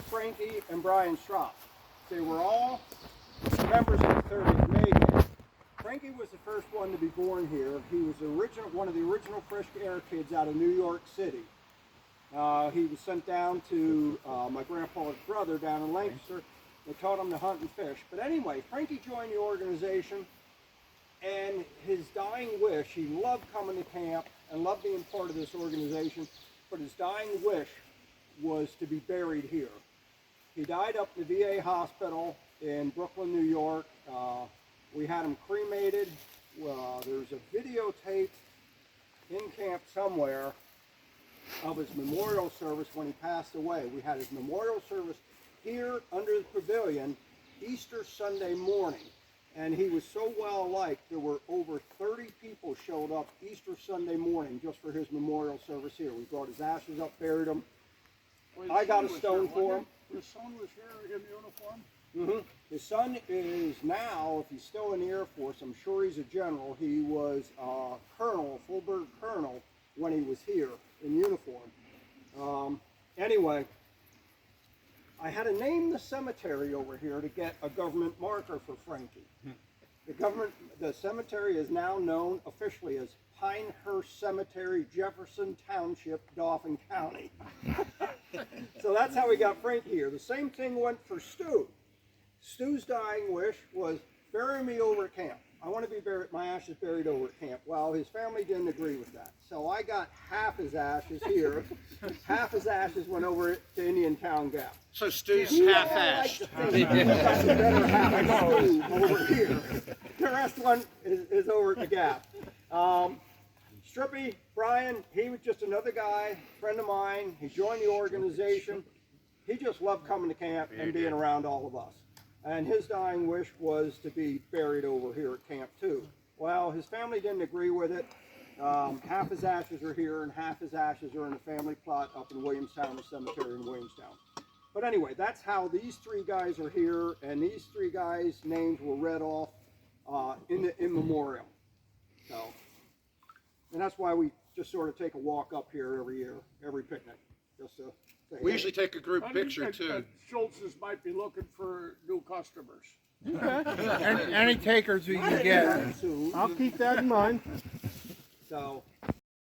Frankie, and Brian Strop. They were all members of the 30th May Gang. Frankie was the first one to be born here. He was one of the original Fresh Air kids out of New York City. He was sent down to my grandpa's brother down in Lancaster. They taught him to hunt and fish. But anyway, Frankie joined the organization, and his dying wish, he loved coming to camp and loved being part of this organization, but his dying wish was to be buried here. He died up in the VA hospital in Brooklyn, New York. We had him cremated. There's a videotape in camp somewhere of his memorial service when he passed away. We had his memorial service here under the pavilion Easter Sunday morning, and he was so well liked there were over 30 people showed up Easter Sunday morning just for his memorial service here. We brought his ashes up, buried him. I got a stone for him. His son was here in uniform? Mm-hmm. His son is now, if he's still in the Air Force, I'm sure he's a general. He was a colonel, a full-bird colonel, when he was here in uniform. Anyway, I had to name the cemetery over here to get a government marker for Frankie. The cemetery is now known officially as Pinehurst Cemetery, Jefferson Township, Dauphin County. So that's how we got Frankie here. The same thing went for Stu. Stu's dying wish was bury me over at camp. I want to be buried, my ashes buried over at camp. Well, his family didn't agree with that. So I got half his ashes here. Half his ashes went over to Indian Town Gap. So Stu's half-assed. Got the better half of Stu over here. The rest one is over at the Gap. Strippy, Brian, he was just another guy, friend of mine. He joined the organization. He just loved coming to camp and being around all of us. And his dying wish was to be buried over here at camp too. Well, his family didn't agree with it. Half his ashes are here and half his ashes are in a family plot up in Williamstown, the cemetery in Williamstown. But anyway, that's how these three guys are here, and these three guys' names were read off in memoriam. So, and that's why we just sort of take a walk up here every year, every picnic, just to say, We usually take a group picture And too. Schultz's might be looking for new customers. Any takers we can get. Sue. I'll keep that in mind. So,